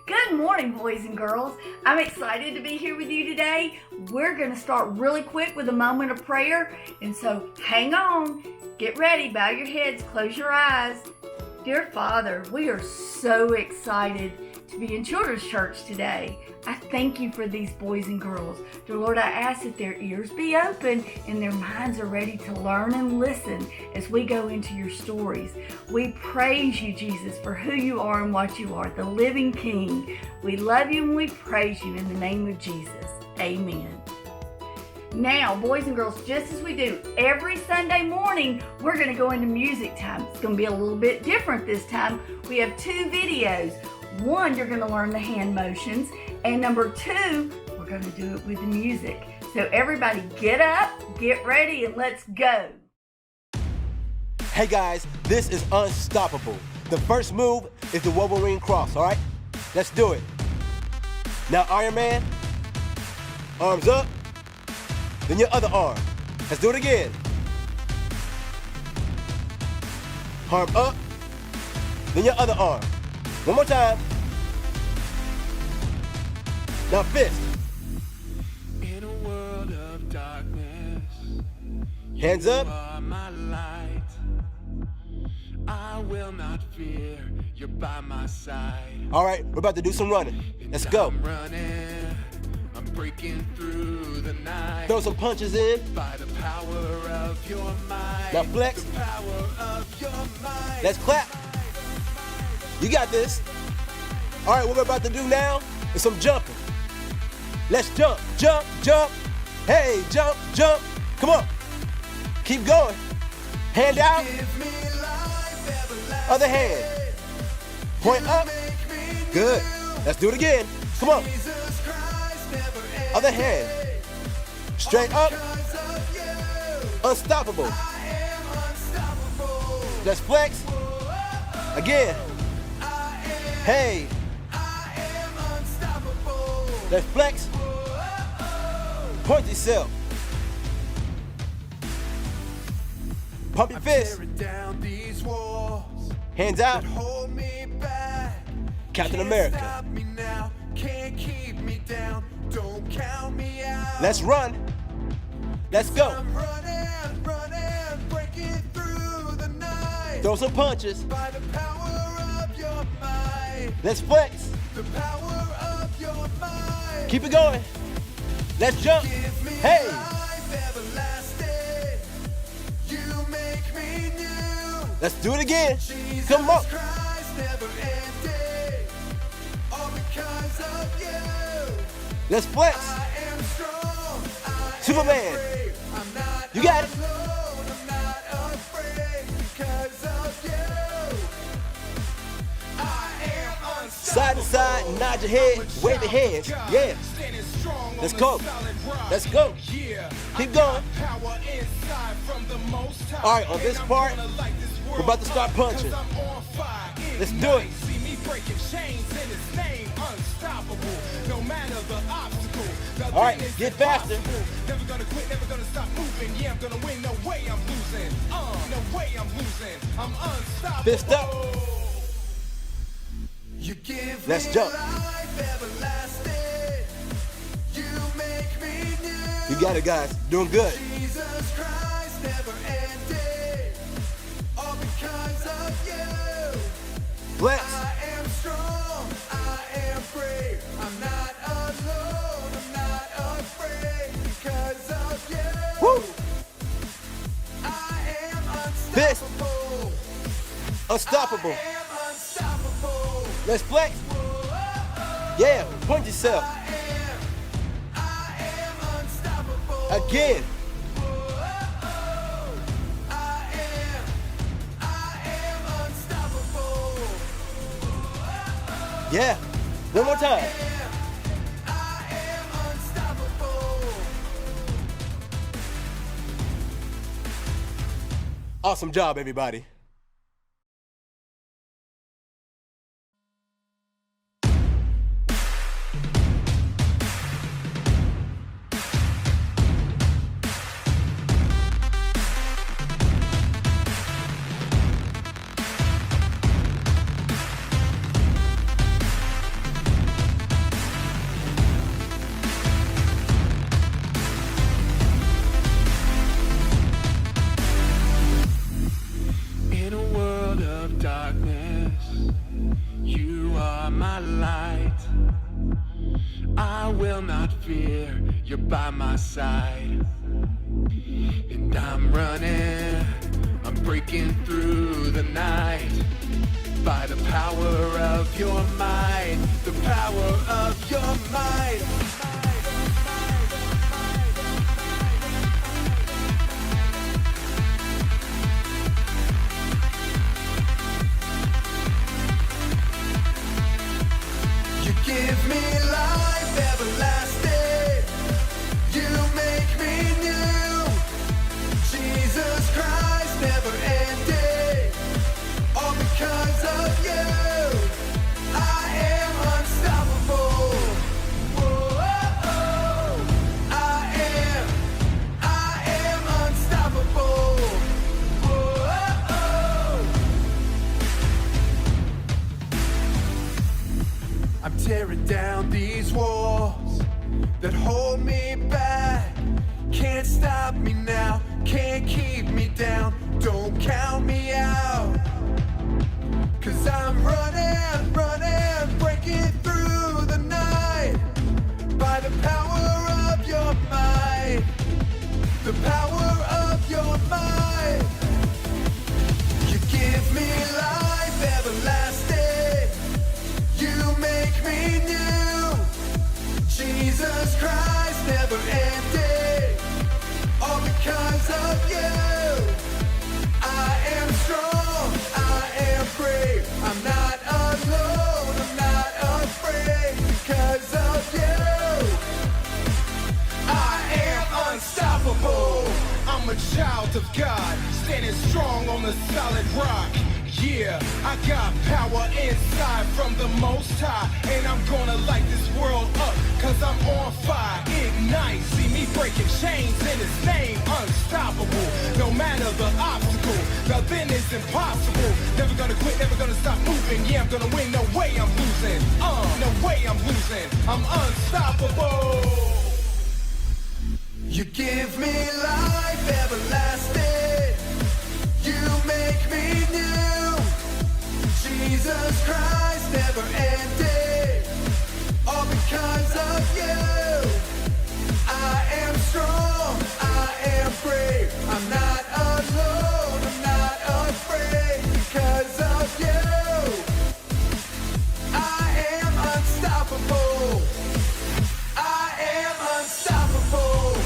Good morning, boys and girls. I'm excited to be here with you today. We're going to start really quick with a moment of prayer. And so hang on, get ready, bow your heads, close your eyes. Dear Father, we are so excited to be in Children's Church today. I thank you for these boys and girls. Dear Lord, I ask that their ears be open and their minds are ready to learn and listen as we go into your stories. We praise you, Jesus, for who you are and what you are, the living King. We love you and we praise you in the name of Jesus. Amen. Now, boys and girls, just as we do every Sunday morning, we're going to go into music time. It's going to be a little bit different this time. We have two videos. One, you're going to learn the hand motions, and number two, we're going to do it with the music. So everybody get up, get ready, and let's go. Hey guys, this is Unstoppable. The first move is the Wolverine cross, all right? Let's do it. Now, Iron Man, arms up, then your other arm. Let's do it again. Arm up, then your other arm. One more time. Now fist. In a world of darkness, Hands up. you are my light. I will not fear, you're by my side. All right, we're about to do some running. Let's go. I'm running, I'm breaking through the night. Throw some punches in. By the power of your might. Now flex. The power of your might. Let's clap. You got this. All right, what we're about to do now is some jumping. Let's jump, jump, jump. Hey, jump, jump. Come on. Keep going. Hand out. Give me life everlasting. Other hand. Point up. Good. Let's do it again. Come on. Jesus Christ never ends. Other hand. Straight up. Because of you, Unstoppable. I am unstoppable. Let's flex. Again. Hey. I am unstoppable. Let's flex. Point yourself. Pump your fist. Tearing down these walls Hands out. that hold me back. Captain Can't America. Stop me now. Can't keep me down. Don't count me out. Let's run. Let's go. I'm running, running, breaking through the night. Throw some punches. By the power of your might. Let's flex. The power of your might. Keep it going. Let's jump. Give me Hey. life everlasting. You make me new. Let's do it again. Jesus Come on. Christ never ending. All because of you. Let's flex. I am strong. I Superman. am brave. I'm not You got it. alone. I'm not afraid because of you. I am unstoppable. Side to side, nod your head, wave your hands. Yeah. Let's go. Let's go. Keep going. All right, on this part, we're about to start punching. Let's do it. All right, get faster. Never gonna quit, never gonna stop moving. Yeah, I'm gonna win. No way I'm losing. No way I'm losing. I'm unstoppable. Fist up. You give Let's me jump. life everlasting. You make me new. You got it, guys. Doing good. Jesus Christ never ending. All because of you. Flex. I am strong. I am brave. I'm not alone. I'm not afraid because of you. Woo. I am Fist. unstoppable. Unstoppable. I am unstoppable. Let's flex. Yeah, point yourself. I am unstoppable. Again. I am unstoppable. Yeah. One more time. I am unstoppable. Awesome job, everybody. light. I will not fear, you're by my side. And I'm running, I'm breaking through the night. By the power of your might, the power of your might. You give me life everlasting. You make me new. Jesus Christ, never ending. All because of you, I am unstoppable. Whoa, I am unstoppable. Whoa, I'm tearing down these walls that hold me back. Can't stop me now, can't keep me down. Don't count me out. 'Cause I'm running, running, breaking through the night. By the power of your might. The power of your might. You give me life everlasting. You make me new. Jesus Christ, never ending. All because of you. I am strong, I am free. I'm not alone, I'm not afraid. Because of you, I am unstoppable. I'm a child of God, standing strong on the solid rock. Yeah, I got power inside from the Most High. And I'm gonna light this world up, 'cause I'm on fire. Ignite, see me breaking chains in His name. Unstoppable, no matter the obstacle. Nothing is impossible. Never gonna quit, never gonna stop moving. Yeah, I'm gonna win, no way I'm losing. No way I'm losing. I'm unstoppable. You give me life everlasting. You make me new. Jesus Christ, never ending. All because of you. I am strong, I am free. I'm not alone, I'm not afraid. Because of you, I am unstoppable. I am unstoppable.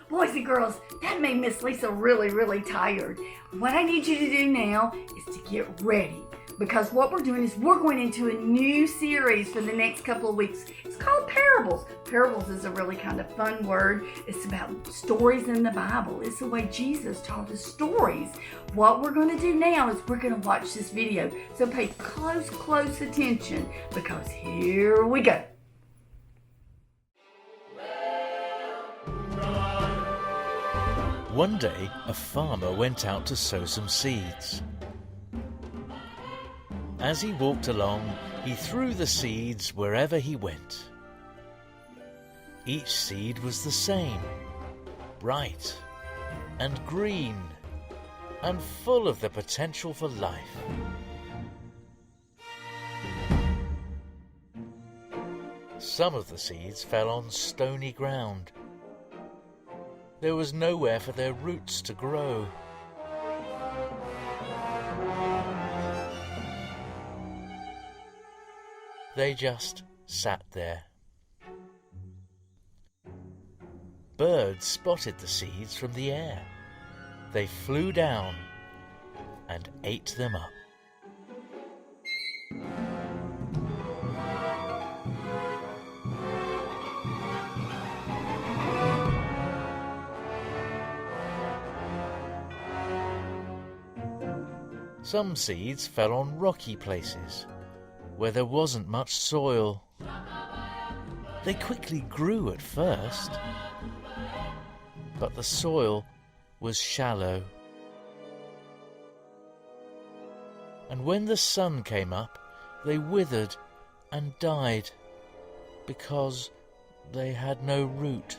Boys and girls, that made Miss Lisa really, really tired. What I need you to do now is to get ready, because what we're doing is we're going into a new series for the next couple of weeks. It's called Parables. Parables is a really kind of fun word. It's about stories in the Bible. It's the way Jesus taught us stories. What we're going to do now is we're going to watch this video. So pay close attention, because here we go. One day, a farmer went out to sow some seeds. As he walked along, he threw the seeds wherever he went. Each seed was the same, bright and green and full of the potential for life. Some of the seeds fell on stony ground. There was nowhere for their roots to grow. They just sat there. Birds spotted the seeds from the air. They flew down and ate them up. Some seeds fell on rocky places where there wasn't much soil. They quickly grew at first, but the soil was shallow. And when the sun came up, they withered and died because they had no root.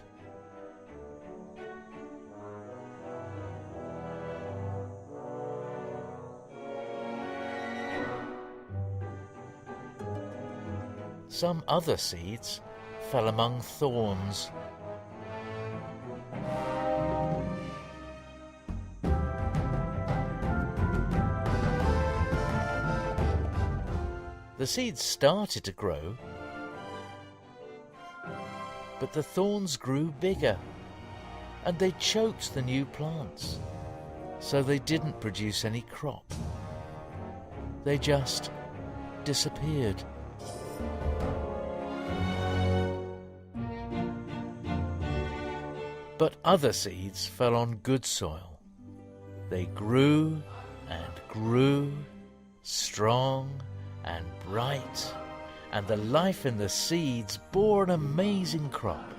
Some other seeds fell among thorns. The seeds started to grow, but the thorns grew bigger and they choked the new plants, so they didn't produce any crop. They just disappeared. But other seeds fell on good soil. They grew and grew, strong and bright, and the life in the seeds bore an amazing crop,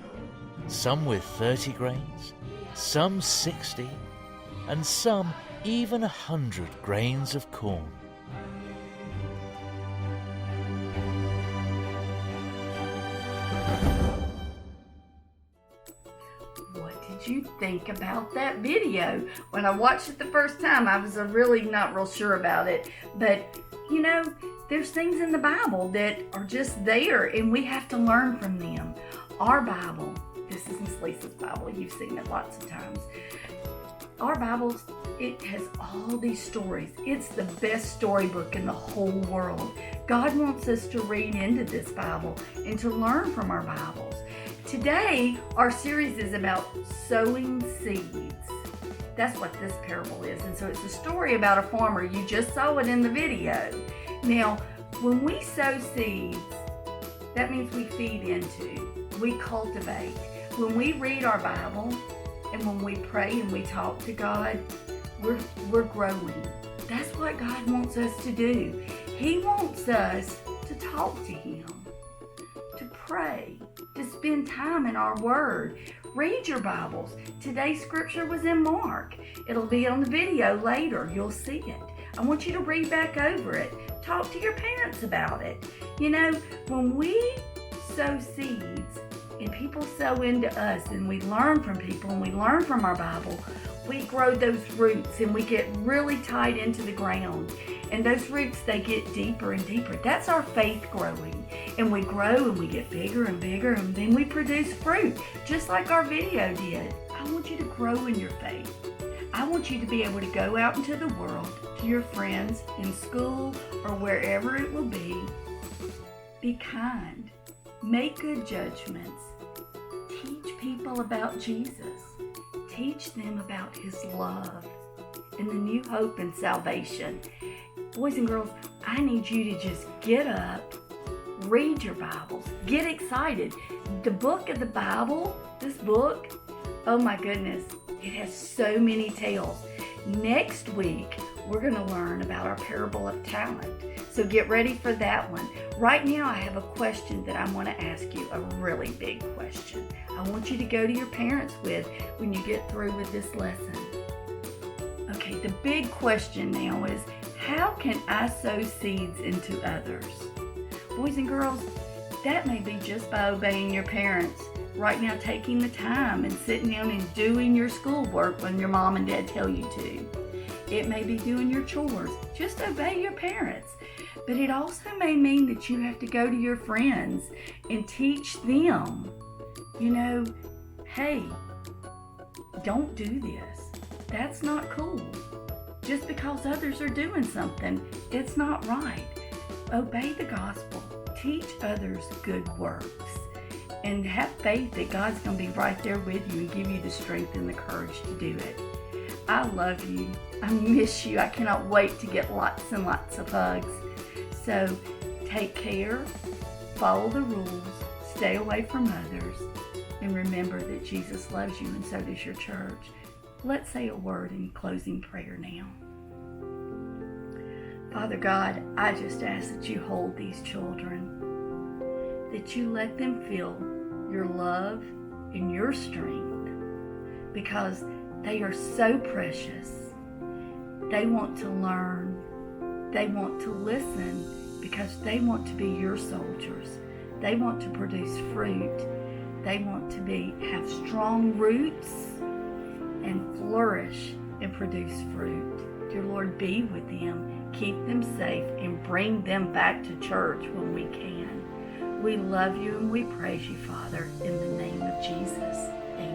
some with 30 grains, some 60, and some even 100 grains of corn. What did you think about that video? When I watched it the first time, I was really not real sure about it, but you know, there's things in the Bible that are just there and we have to learn from them. Our Bible, this is Miss Lisa's Bible, you've seen it lots of times. Our Bible, it has all these stories. It's the best storybook in the whole world. God wants us to read into this Bible and to learn from our Bibles. Today, our series is about sowing seeds. That's what this parable is. And so it's a story about a farmer. You just saw it in the video. Now, when we sow seeds, that means we feed into, we cultivate. When we read our Bible and when we pray and we talk to God, we're growing. That's what God wants us to do. He wants us to talk to Him, to pray, to spend time in our Word. Read your Bibles. Today's scripture was in Mark. It'll be on the video later. You'll see it. I want you to read back over it. Talk to your parents about it. You know, when we sow seeds and people sow into us and we learn from people and we learn from our Bible, we grow those roots and we get really tied into the ground. And those roots, they get deeper and deeper. That's our faith growing. And we grow and we get bigger and bigger and then we produce fruit, just like our video did. I want you to grow in your faith. I want you to be able to go out into the world, to your friends, in school, or wherever it will be. Be kind. Make good judgments. Teach people about Jesus. Teach them about His love and the new hope and salvation. Boys and girls, I need you to just get up, read your Bibles, get excited. The book of the Bible, this book, oh my goodness, it has so many tales. Next week, we're going to learn about our parable of talent. So get ready for that one. Right now, I have a question that I want to ask you, a really big question. I want you to go to your parents with when you get through with this lesson. Okay, the big question now is, how can I sow seeds into others? Boys and girls, that may be just by obeying your parents. Right now, taking the time and sitting down and doing your schoolwork when your mom and dad tell you to. It may be doing your chores. Just obey your parents. But it also may mean that you have to go to your friends and teach them, you know, hey, don't do this. That's not cool. Just because others are doing something, it's not right. Obey the gospel. Teach others good works. And have faith that God's going to be right there with you and give you the strength and the courage to do it. I love you. I miss you. I cannot wait to get lots and lots of hugs. So take care, follow the rules, stay away from others, and remember that Jesus loves you and so does your church. Let's say a word in closing prayer now. Father God, I just ask that you hold these children, that you let them feel your love and your strength, because they are so precious. They want to learn. They want to listen because they want to be your soldiers. They want to produce fruit. They want to have strong roots and flourish and produce fruit. Dear Lord, be with them. Keep them safe and bring them back to church when we can. We love you and we praise you, Father, in the name of Jesus. Amen.